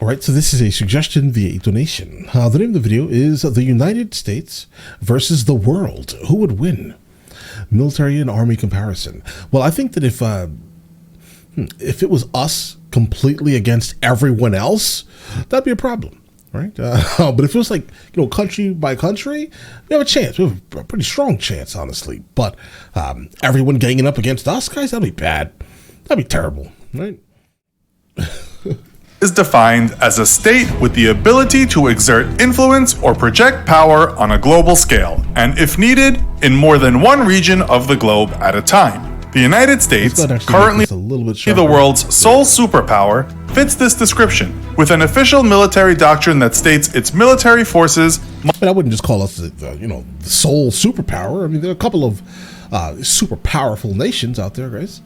All right, so this is a suggestion via a donation. The name of the video is The United States versus the World. Who would win? Military and army comparison. Well, I think that if it was us completely against everyone else, that'd be a problem, right? But if it was like, country by country, we have a chance. We have a pretty strong chance, honestly. But everyone ganging up against us, guys, that'd be bad. That'd be terrible, right? Is defined as a state with the ability to exert influence or project power on a global scale, and if needed, in more than one region of the globe at a time. The United States, currently the world's sole superpower, fits this description, with an official military doctrine that states its military forces... But I wouldn't just call us the sole superpower. I mean, there are a couple of super powerful nations out there, guys.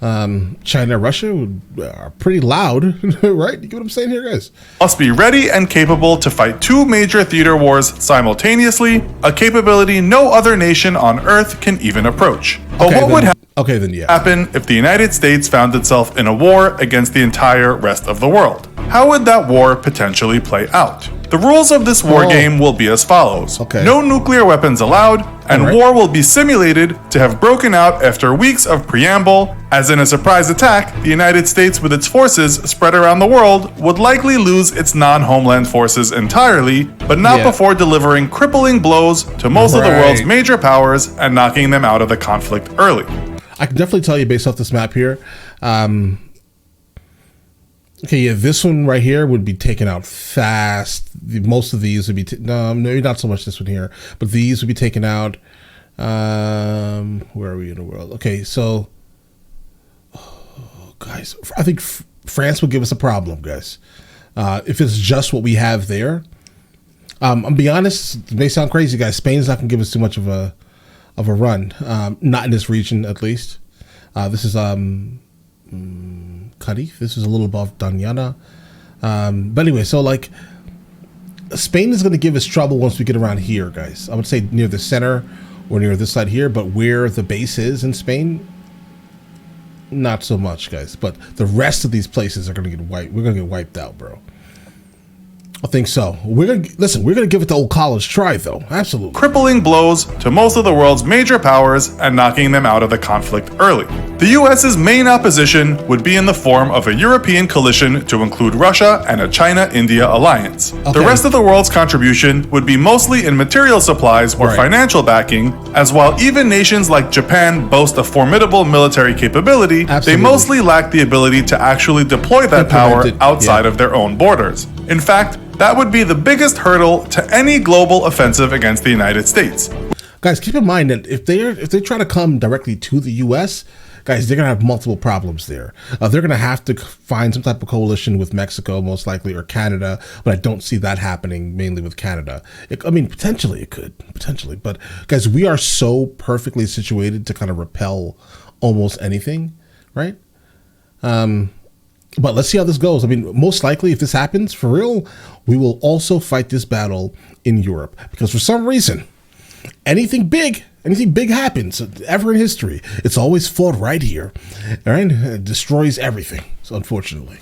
China and Russia are pretty loud, right? You get what I'm saying here, guys? Must be ready and capable to fight two major theater wars simultaneously, a capability no other nation on Earth can even approach. But what would happen if the United States found itself in a war against the entire rest of the world? How would that war potentially play out? The rules of this war game will be as follows. No nuclear weapons allowed, and war will be simulated to have broken out after weeks of preamble. As in a surprise attack, the United States with its forces spread around the world would likely lose its non-homeland forces entirely, but not before delivering crippling blows to most of the world's major powers and knocking them out of the conflict early. I can definitely tell you based off this map here, this one right here would be taken out fast. Most of these would be, no, maybe not so much this one here, but these would be taken out. Where are we in the world? Okay, so, guys, I think France would give us a problem, guys. If it's just what we have there. I'll be honest, it may sound crazy, guys. Spain's not going to give us too much of a run. Not in this region, at least. This is, Cadiz. This is a little above Danyana. But anyway, so like Spain is going to give us trouble once we get around here, guys. I would say near the center or near this side here, but where the base is in Spain, not so much, guys. But the rest of these places are going to get wiped. We're going to get wiped out, bro. I think so. We're going to give it the old college try, though. Absolutely. Crippling blows to most of the world's major powers and knocking them out of the conflict early. The US's main opposition would be in the form of a European coalition to include Russia and a China-India alliance. The rest of the world's contribution would be mostly in material supplies or financial backing, as while even nations like Japan boast a formidable military capability, they mostly lack the ability to actually deploy that power outside of their own borders. In fact, that would be the biggest hurdle to any global offensive against the United States. Guys, keep in mind that if they try to come directly to the U.S., guys, they're going to have multiple problems there. They're going to have to find some type of coalition with Mexico, most likely, or Canada, but I don't see that happening mainly with Canada. Potentially it could, but guys, we are so perfectly situated to kind of repel almost anything, right? But let's see how this goes. I mean, most likely, if this happens, for real, we will also fight this battle in Europe. Because for some reason, anything big happens ever in history, it's always fought right here. All right? It destroys everything, so unfortunately.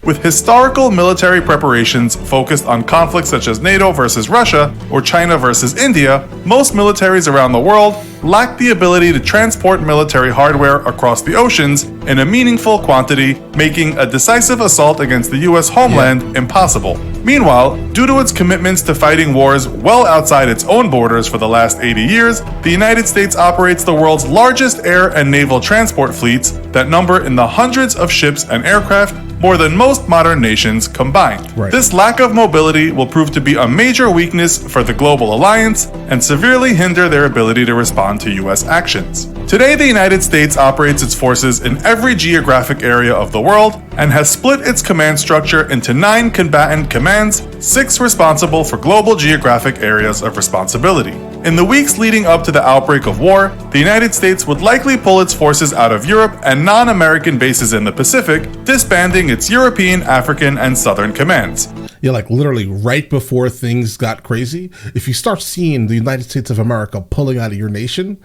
With historical military preparations focused on conflicts such as NATO versus Russia or China versus India, most militaries around the world lack the ability to transport military hardware across the oceans in a meaningful quantity, making a decisive assault against the US homeland impossible. Meanwhile, due to its commitments to fighting wars well outside its own borders for the last 80 years, the United States operates the world's largest air and naval transport fleets that number in the hundreds of ships and aircraft, more than most modern nations combined. This lack of mobility will prove to be a major weakness for the global alliance and severely hinder their ability to respond to US actions. Today, the United States operates its forces in every geographic area of the world and has split its command structure into 9 combatant commands, 6 responsible for global geographic areas of responsibility. In the weeks leading up to the outbreak of war, the United States would likely pull its forces out of Europe and non-American bases in the Pacific, disbanding its European, African, and Southern commands. Yeah, like literally right before things got crazy, if you start seeing the United States of America pulling out of your nation,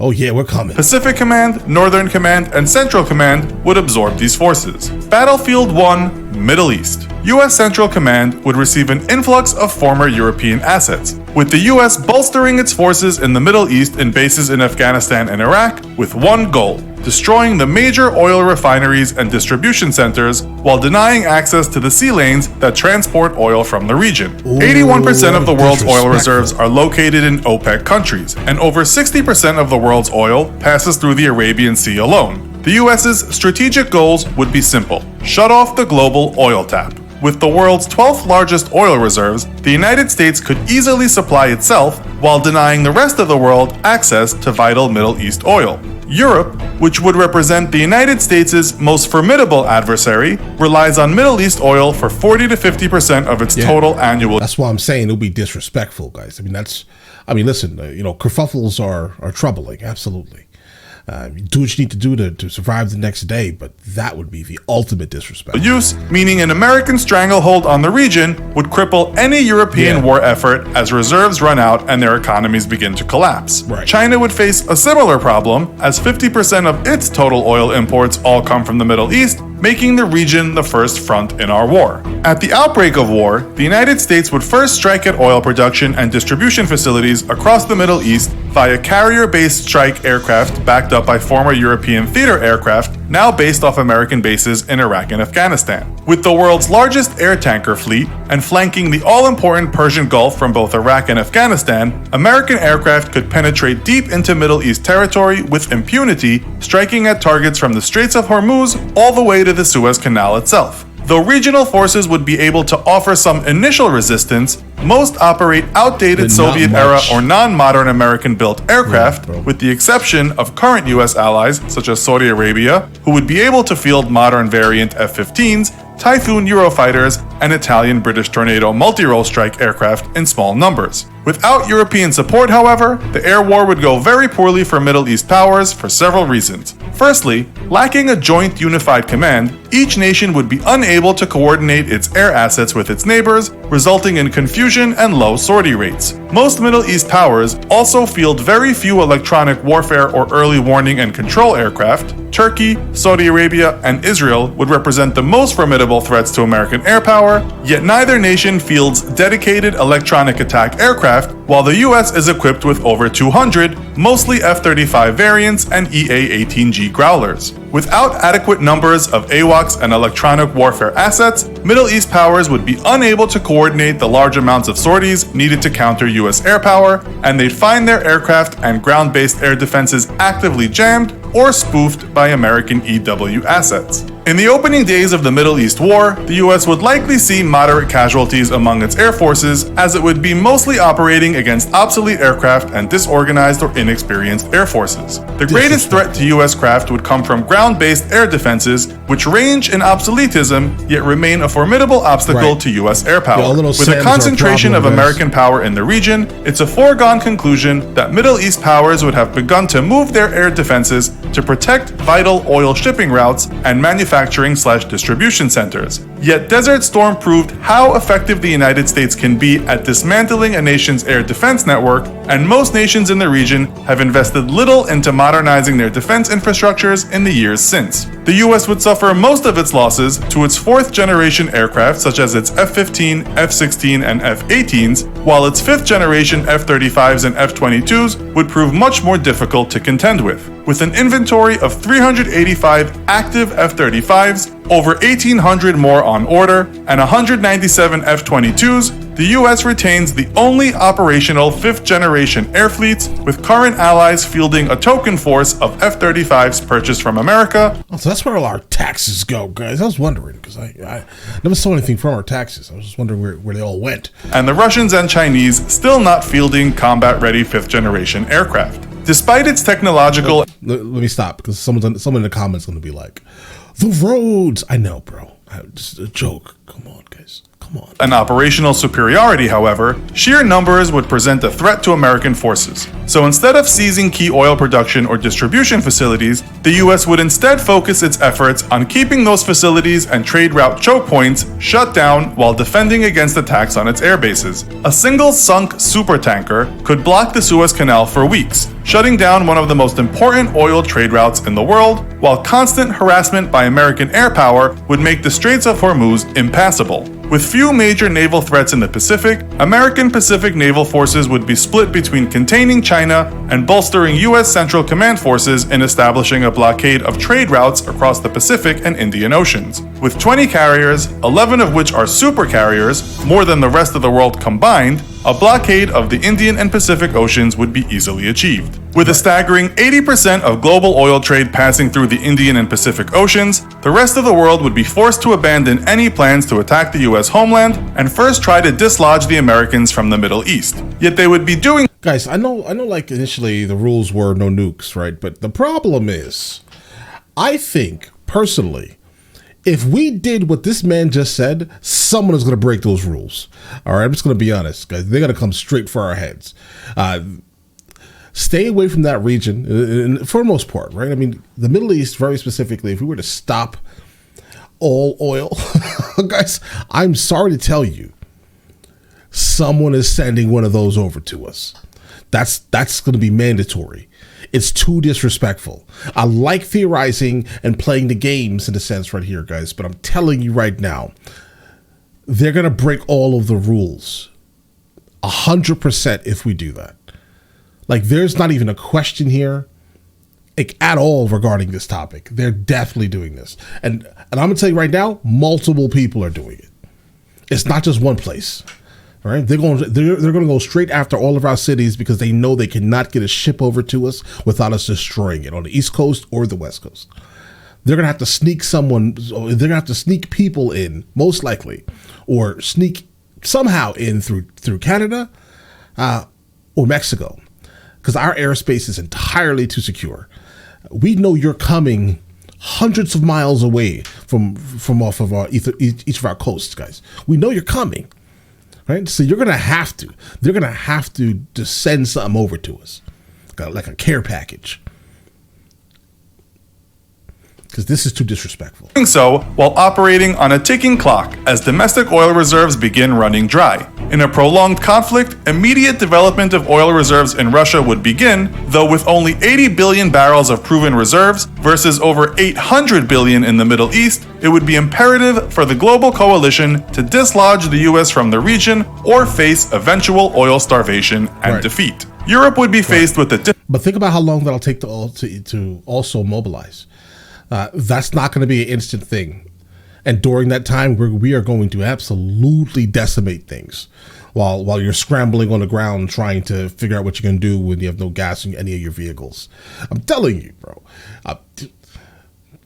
Oh yeah, we're coming. Pacific Command, Northern Command, and Central Command would absorb these forces. Battlefield 1, Middle East. U.S. Central Command would receive an influx of former European assets, with the U.S. bolstering its forces in the Middle East in bases in Afghanistan and Iraq with one goal: destroying the major oil refineries and distribution centers while denying access to the sea lanes that transport oil from the region. 81% of the world's oil reserves are located in OPEC countries, and over 60% of the world's oil passes through the Arabian Sea alone. The US's strategic goals would be simple: shut off the global oil tap. With the world's 12th largest oil reserves, the United States could easily supply itself while denying the rest of the world access to vital Middle East oil. Europe, which would represent the United States' most formidable adversary, relies on Middle East oil for 40 to 50% of its total annual. That's why I'm saying it'll be disrespectful, guys. Listen, kerfuffles are troubling, absolutely. Do what you need to do to survive the next day, but that would be the ultimate disrespect. Use, meaning an American stranglehold on the region, would cripple any European war effort as reserves run out and their economies begin to collapse. Right. China would face a similar problem, as 50% of its total oil imports all come from the Middle East, making the region the first front in our war. At the outbreak of war, the United States would first strike at oil production and distribution facilities across the Middle East via carrier-based strike aircraft backed up by former European theater aircraft, now based off American bases in Iraq and Afghanistan. With the world's largest air tanker fleet and flanking the all-important Persian Gulf from both Iraq and Afghanistan, American aircraft could penetrate deep into Middle East territory with impunity, striking at targets from the Straits of Hormuz all the way to the Suez Canal itself. Though regional forces would be able to offer some initial resistance, most operate outdated Soviet-era or non-modern American-built aircraft, with the exception of current U.S. allies such as Saudi Arabia, who would be able to field modern variant F-15s, Typhoon Eurofighters, and Italian-British Tornado multi-role strike aircraft in small numbers. Without European support, however, the air war would go very poorly for Middle East powers for several reasons. Firstly, lacking a joint unified command, each nation would be unable to coordinate its air assets with its neighbors, resulting in confusion and low sortie rates. Most Middle East powers also field very few electronic warfare or early warning and control aircraft. Turkey, Saudi Arabia, and Israel would represent the most formidable threats to American air power, yet neither nation fields dedicated electronic attack aircraft, while the US is equipped with over 200, mostly F-35 variants and EA-18G Growlers. Without adequate numbers of AWACS and electronic warfare assets, Middle East powers would be unable to coordinate the large amounts of sorties needed to counter US air power, and they'd find their aircraft and ground-based air defenses actively jammed or spoofed by American EW assets. In the opening days of the Middle East War, the US would likely see moderate casualties among its air forces, as it would be mostly operating against obsolete aircraft and disorganized or inexperienced air forces. The greatest threat to US craft would come from ground-based air defenses, which range in obsoletism, yet remain a formidable obstacle to US air power. With a concentration of American power in the region, it's a foregone conclusion that Middle East powers would have begun to move their air defenses to protect vital oil shipping routes and manufacturing/distribution centers. Yet Desert Storm proved how effective the United States can be at dismantling a nation's air defense network, and most nations in the region have invested little into modernizing their defense infrastructures in the years since. The US would suffer most of its losses to its fourth-generation aircraft such as its F-15, F-16, and F-18s, while its fifth-generation F-35s and F-22s would prove much more difficult to contend with. With an inventory of 385 active F-35s, over 1,800 more on order, and 197 F-22s, the US retains the only operational fifth-generation air fleets, with current allies fielding a token force of F-35s purchased from America. Oh, so that's where all our taxes go, guys. I was wondering, because I never saw anything from our taxes. I was just wondering where they all went. And the Russians and Chinese still not fielding combat-ready fifth-generation aircraft. Despite its technological... Let me stop, because someone in the comments is going to be like, the roads! I know, bro. Just a joke. Come on, guys. Come on. An operational superiority, however, sheer numbers would present a threat to American forces. So instead of seizing key oil production or distribution facilities, the US would instead focus its efforts on keeping those facilities and trade route choke points shut down while defending against attacks on its air bases. A single sunk supertanker could block the Suez Canal for weeks, shutting down one of the most important oil trade routes in the world, while constant harassment by American air power would make the Straits of Hormuz impassable. With few major naval threats in the Pacific, American Pacific naval forces would be split between containing China and bolstering US Central Command forces in establishing a blockade of trade routes across the Pacific and Indian Oceans. With 20 carriers, 11 of which are supercarriers, more than the rest of the world combined, a blockade of the Indian and Pacific Oceans would be easily achieved. With a staggering 80% of global oil trade passing through the Indian and Pacific Oceans, the rest of the world would be forced to abandon any plans to attack the US homeland and first try to dislodge the Americans from the Middle East. Yet they would be doing... Guys, I know like initially the rules were no nukes, right? But the problem is, I think, personally, if we did what this man just said, someone is going to break those rules. All right, I'm just going to be honest, guys. They're going to come straight for our heads. Stay away from that region for the most part, right? I mean, the Middle East, very specifically, if we were to stop all oil, guys, I'm sorry to tell you, someone is sending one of those over to us. That's going to be mandatory. It's too disrespectful. I like theorizing and playing the games in a sense right here, guys, but I'm telling you right now, they're going to break all of the rules 100% if we do that. Like, there's not even a question here at all regarding this topic. They're definitely doing this. And I'm going to tell you right now, multiple people are doing it. It's not just one place. All right, they're going to go straight after all of our cities because they know they cannot get a ship over to us without us destroying it on the East Coast or the West Coast. They're going to have to sneak they're going to have to sneak people in, most likely, or sneak somehow in through Canada or Mexico, because our airspace is entirely too secure. We know you're coming hundreds of miles away from off of each of our coasts, guys. We know you're coming. Right, so they're gonna have to send something over to us, like a care package, because this is too disrespectful. Doing so while operating on a ticking clock as domestic oil reserves begin running dry. In a prolonged conflict, immediate development of oil reserves in Russia would begin, though with only 80 billion barrels of proven reserves versus over 800 billion in the Middle East, it would be imperative for the global coalition to dislodge the US from the region or face eventual oil starvation and defeat. Europe would be faced with the... But think about how long that'll take to also mobilize. That's not going to be an instant thing. And during that time, we are going to absolutely decimate things while you're scrambling on the ground trying to figure out what you're going to do when you have no gas in any of your vehicles. I'm telling you, bro.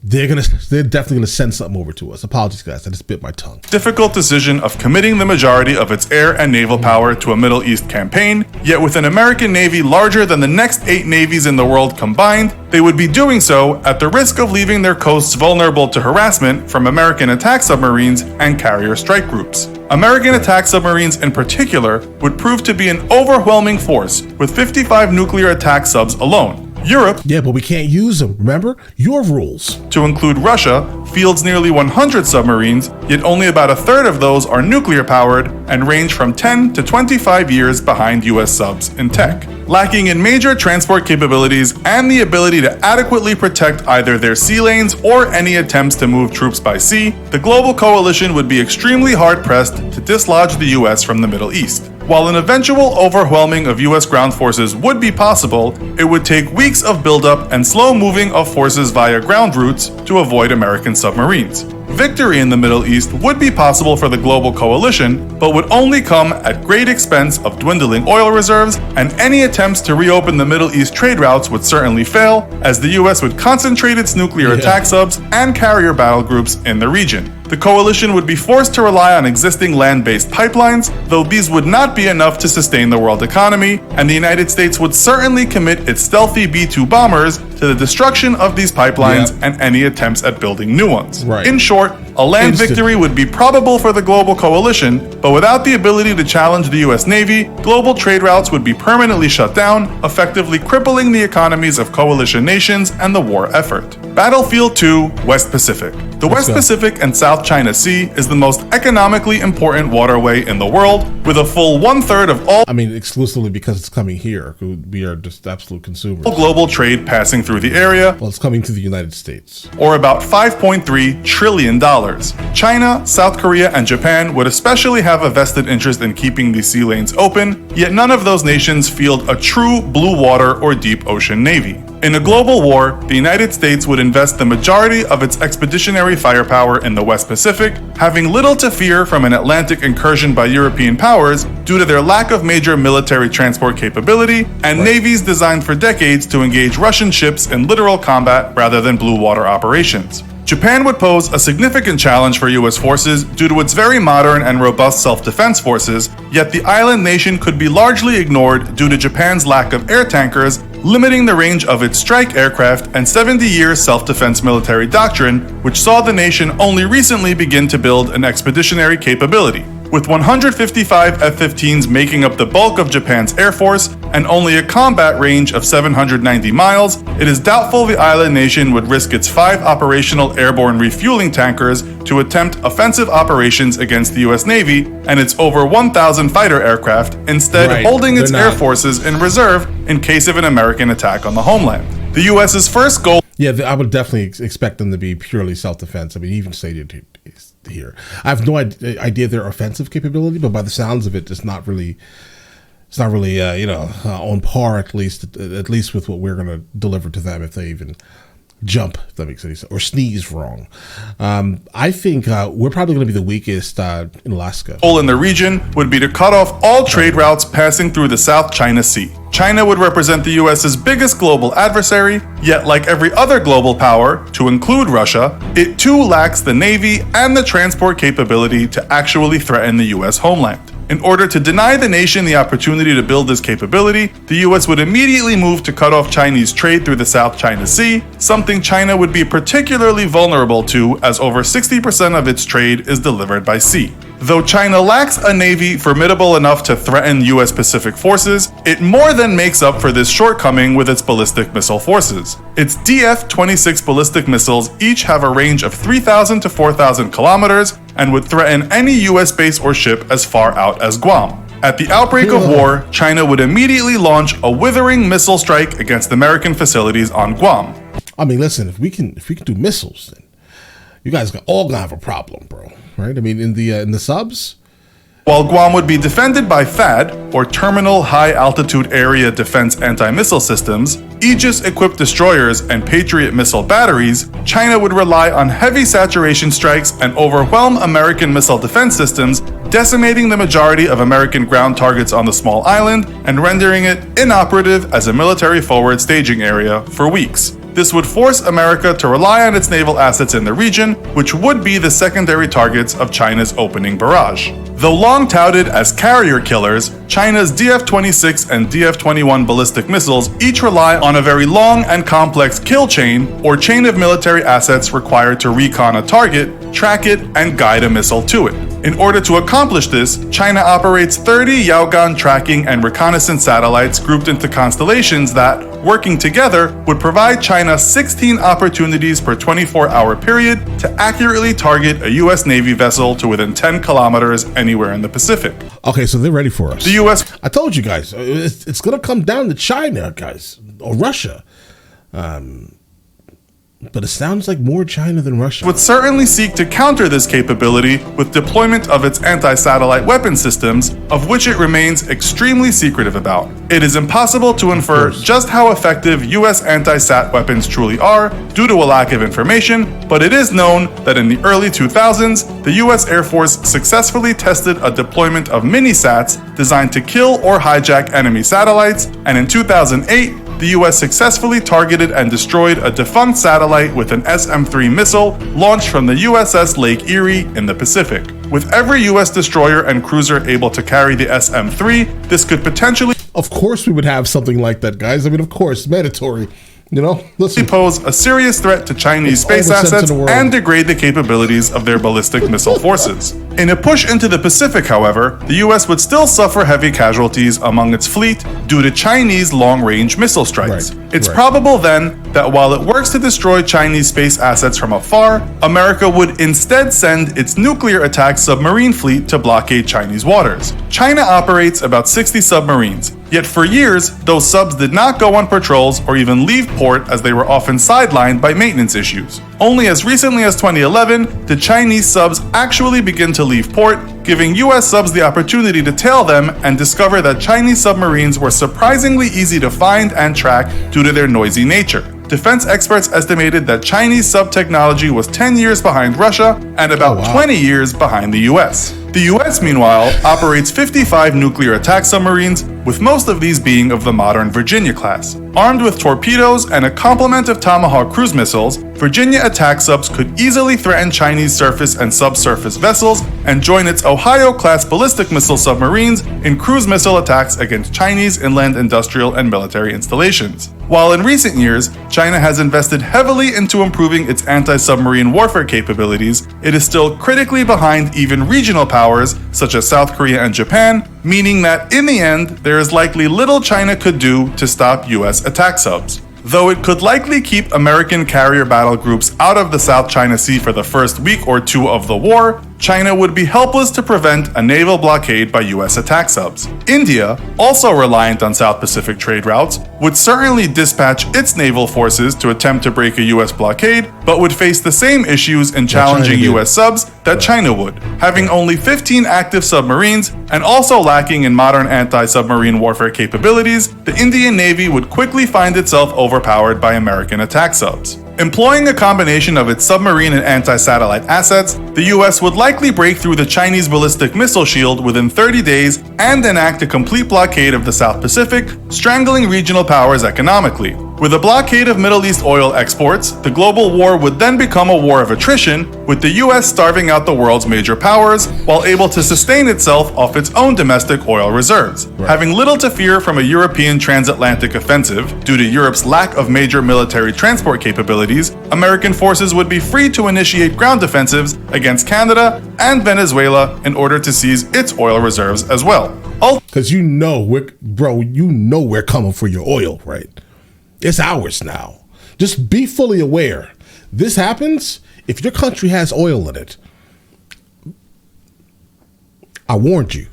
They're definitely gonna send something over to us. Apologies, guys, I just bit my tongue. Difficult decision of committing the majority of its air and naval power to a Middle East campaign, yet with an American Navy larger than the next 8 navies in the world combined, they would be doing so at the risk of leaving their coasts vulnerable to harassment from American attack submarines and carrier strike groups. American attack submarines in particular would prove to be an overwhelming force, with 55 nuclear attack subs alone. Europe, yeah, but we can't use them, remember? Your rules. To include Russia, fields nearly 100 submarines, yet only about a third of those are nuclear powered and range from 10 to 25 years behind US subs in tech. Lacking in major transport capabilities and the ability to adequately protect either their sea lanes or any attempts to move troops by sea, the global coalition would be extremely hard-pressed to dislodge the US from the Middle East. While an eventual overwhelming of US ground forces would be possible, it would take weeks of buildup and slow moving of forces via ground routes to avoid American submarines. Victory in the Middle East would be possible for the global coalition, but would only come at great expense of dwindling oil reserves, and any attempts to reopen the Middle East trade routes would certainly fail, as the US would concentrate its nuclear attack subs and carrier battle groups in the region. The coalition would be forced to rely on existing land-based pipelines, though these would not be enough to sustain the world economy, and the United States would certainly commit its stealthy B-2 bombers to the destruction of these pipelines and any attempts at building new ones. In short, A land Instant. victory would be probable for the global coalition, but without the ability to challenge the US Navy, global trade routes would be permanently shut down, effectively crippling the economies of coalition nations and the war effort. Battlefield 2, West Pacific. The West Pacific and South China Sea is the most economically important waterway in the world, with a full 1/3 of all exclusively because it's coming here. We are just absolute consumers. global trade passing through the area, Well, it's coming to the United States. or about $5.3 trillion. China, South Korea, and Japan would especially have a vested interest in keeping these sea lanes open, yet none of those nations field a true blue water or deep ocean navy. In a global war, the United States would invest the majority of its expeditionary firepower in the West Pacific, having little to fear from an Atlantic incursion by European powers due to their lack of major military transport capability and navies designed for decades to engage Russian ships in literal combat rather than blue water operations. Japan would pose a significant challenge for US forces due to its very modern and robust self-defense forces, yet the island nation could be largely ignored due to Japan's lack of air tankers, limiting the range of its strike aircraft and 70-year self-defense military doctrine, which saw the nation only recently begin to build an expeditionary capability. With 155 F-15s making up the bulk of Japan's air force and only a combat range of 790 miles, it is doubtful the island nation would risk its 5 operational airborne refueling tankers to attempt offensive operations against the US Navy and its over 1,000 fighter aircraft, instead holding its air forces in reserve in case of an American attack on the homeland. The US's first goal... Yeah, I would definitely expect them to be purely self-defense. Even stated here. I have no idea their offensive capability, but by the sounds of it, it's not really on par at least with what we're going to deliver to them if they even jump, if that makes any sense, or sneeze wrong. I think we're probably going to be the weakest in Alaska. Goal in the region would be to cut off all trade routes passing through the South China Sea. China would represent the US's biggest global adversary, yet like every other global power, to include Russia, it too lacks the navy and the transport capability to actually threaten the US homeland. In order to deny the nation the opportunity to build this capability, the US would immediately move to cut off Chinese trade through the South China Sea, something China would be particularly vulnerable to as over 60% of its trade is delivered by sea. Though China lacks a navy formidable enough to threaten US Pacific forces, it more than makes up for this shortcoming with its ballistic missile forces. Its DF-26 ballistic missiles each have a range of 3,000 to 4,000 kilometers and would threaten any US base or ship as far out as Guam. At the outbreak of war, China would immediately launch a withering missile strike against American facilities on Guam. Listen, if we can do missiles, then you guys are all gonna have a problem, bro. Right? In the subs. While Guam would be defended by THAAD, or Terminal High Altitude Area Defense Anti-Missile Systems, Aegis-equipped destroyers, and Patriot missile batteries, China would rely on heavy saturation strikes and overwhelm American missile defense systems, decimating the majority of American ground targets on the small island and rendering it inoperative as a military forward staging area for weeks. This would force America to rely on its naval assets in the region, which would be the secondary targets of China's opening barrage. Though long touted as carrier killers, China's DF-26 and DF-21 ballistic missiles each rely on a very long and complex kill chain, or chain of military assets required to recon a target, track it, and guide a missile to it. In order to accomplish this, China operates 30 Yaogan tracking and reconnaissance satellites grouped into constellations that, working together, would provide China 16 opportunities per 24-hour period to accurately target a US Navy vessel to within 10 kilometers anywhere in the Pacific. Okay, so they're ready for us. The US... I told you guys, it's going to come down to China, guys, or Russia. But it sounds like more China than Russia. Would certainly seek to counter this capability with deployment of its anti-satellite weapon systems, of which it remains extremely secretive about. It is impossible to infer just how effective US anti-sat weapons truly are due to a lack of information, but it is known that in the early 2000s, the US Air Force successfully tested a deployment of mini-sats designed to kill or hijack enemy satellites, and in 2008, the US successfully targeted and destroyed a defunct satellite with an SM-3 missile launched from the USS Lake Erie in the Pacific. With every US destroyer and cruiser able to carry the SM-3, this could potentially... Of course we would have something like that, guys. Of course, mandatory. Listen. Pose a serious threat to Chinese space All the sense assets in the world. and degrade the capabilities of their ballistic missile forces. In a push into the Pacific, however, the US would still suffer heavy casualties among its fleet due to Chinese long-range missile strikes. Right, It's right. probable then that while it works to destroy Chinese space assets from afar, America would instead send its nuclear attack submarine fleet to blockade Chinese waters. China operates about 60 submarines. Yet for years, those subs did not go on patrols or even leave port as they were often sidelined by maintenance issues. Only as recently as 2011 did Chinese subs actually begin to leave port, giving US subs the opportunity to tail them and discover that Chinese submarines were surprisingly easy to find and track due to their noisy nature. Defense experts estimated that Chinese sub technology was 10 years behind Russia and about 20 years behind the US. The US, meanwhile, operates 55 nuclear attack submarines, with most of these being of the modern Virginia class. Armed with torpedoes and a complement of Tomahawk cruise missiles, Virginia attack subs could easily threaten Chinese surface and subsurface vessels and join its Ohio-class ballistic missile submarines in cruise missile attacks against Chinese inland industrial and military installations. While in recent years, China has invested heavily into improving its anti-submarine warfare capabilities, it is still critically behind even regional powers such as South Korea and Japan, meaning that in the end, there is likely little China could do to stop US attack subs. Though it could likely keep American carrier battle groups out of the South China Sea for the first week or two of the war, China would be helpless to prevent a naval blockade by US attack subs. India, also reliant on South Pacific trade routes, would certainly dispatch its naval forces to attempt to break a US blockade, but would face the same issues in challenging US subs that China would. Having only 15 active submarines and also lacking in modern anti-submarine warfare capabilities, the Indian Navy would quickly find itself overpowered by American attack subs. Employing a combination of its submarine and anti-satellite assets, the US would likely break through the Chinese ballistic missile shield within 30 days and enact a complete blockade of the South Pacific, strangling regional powers economically. With a blockade of Middle East oil exports, the global war would then become a war of attrition, with the US starving out the world's major powers while able to sustain itself off its own domestic oil reserves. Having little to fear from a European transatlantic offensive due to Europe's lack of major military transport capabilities, American forces would be free to initiate ground offensives against Canada and Venezuela in order to seize its oil reserves as well. Because we're coming for your oil, right? It's ours now. Just be fully aware. This happens if your country has oil in it. I warned you,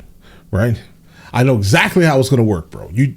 right? I know exactly how it's going to work, bro. You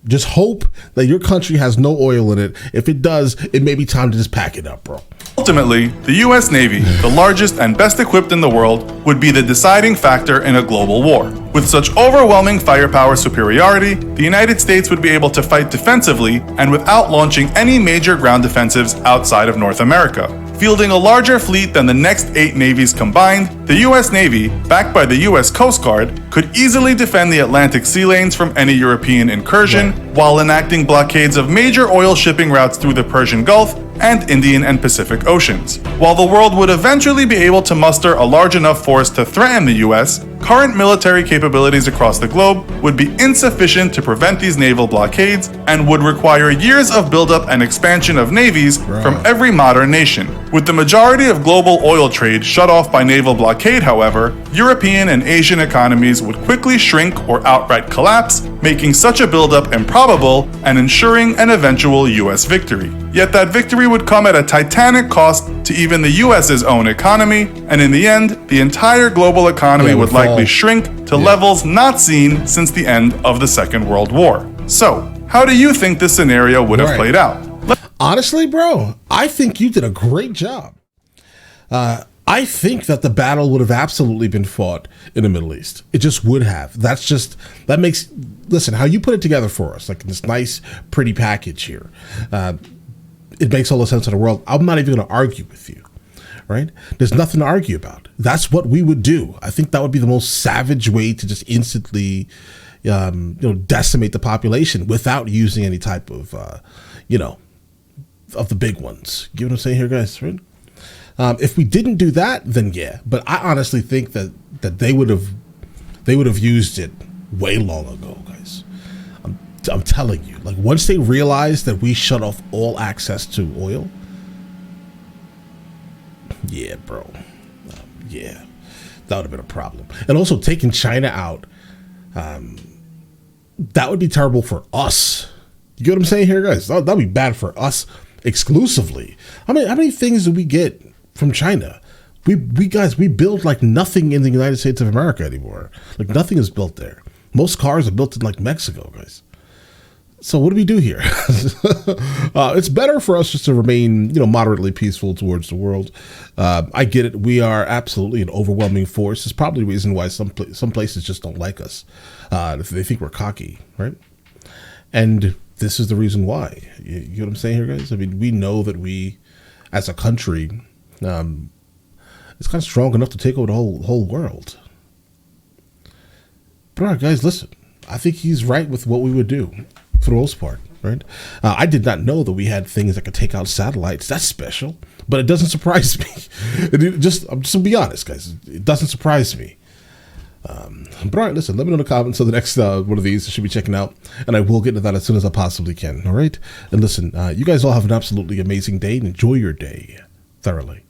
just hope that your country has no oil in it. If it does, it may be time to just pack it up, bro. Ultimately, the US Navy, the largest and best equipped in the world, would be the deciding factor in a global war. With such overwhelming firepower superiority, the United States would be able to fight defensively and without launching any major ground offensives outside of North America. Fielding a larger fleet than the next 8 navies combined, the US Navy, backed by the US Coast Guard, could easily defend the Atlantic sea lanes from any European incursion, while enacting blockades of major oil shipping routes through the Persian Gulf and Indian and Pacific Oceans. While the world would eventually be able to muster a large enough force to threaten the US, current military capabilities across the globe would be insufficient to prevent these naval blockades and would require years of buildup and expansion of navies from every modern nation. With the majority of global oil trade shut off by naval blockade, however, European and Asian economies would quickly shrink or outright collapse, making such a buildup improbable and ensuring an eventual US victory. Yet that victory would come at a titanic cost to even the US's own economy, and in the end, the entire global economy would likely shrink to levels not seen since the end of the Second World War. So, how do you think this scenario would have played out? Honestly, bro, I think you did a great job. I think that the battle would have absolutely been fought in the Middle East. It just would have. Listen, how you put it together for us, like this nice, pretty package here. It makes all the sense in the world. I'm not even going to argue with you, right? There's nothing to argue about. That's what we would do. I think that would be the most savage way to just instantly, decimate the population without using any type of, of the big ones. You know what I'm saying here, guys? Right? If we didn't do that, then yeah. But I honestly think that they would have used it way long ago, guys. I'm telling you, like once they realize that we shut off all access to oil, yeah, bro, yeah, that would have been a problem. And also taking China out, that would be terrible for us. You get what I'm saying here, guys? That'd be bad for us exclusively. How many things do we get from China? We build like nothing in the United States of America anymore. Like nothing is built there. Most cars are built in like Mexico, guys. So what do we do here? It's better for us just to remain, moderately peaceful towards the world. I get it. We are absolutely an overwhelming force. It's probably the reason why some places just don't like us. They think we're cocky, right? And this is the reason why. You know what I'm saying here, guys? I mean, we know that we, as a country, it's kind of strong enough to take over the whole world. But all right, guys, listen. I think he's right with what we would do for the most part, right? I did not know that we had things that could take out satellites. That's special, but it doesn't surprise me. I'm just gonna be honest, guys. It doesn't surprise me. But all right, listen, let me know in the comments of the next one of these I should be checking out, and I will get into that as soon as I possibly can, all right? And listen, you guys all have an absolutely amazing day, and enjoy your day thoroughly.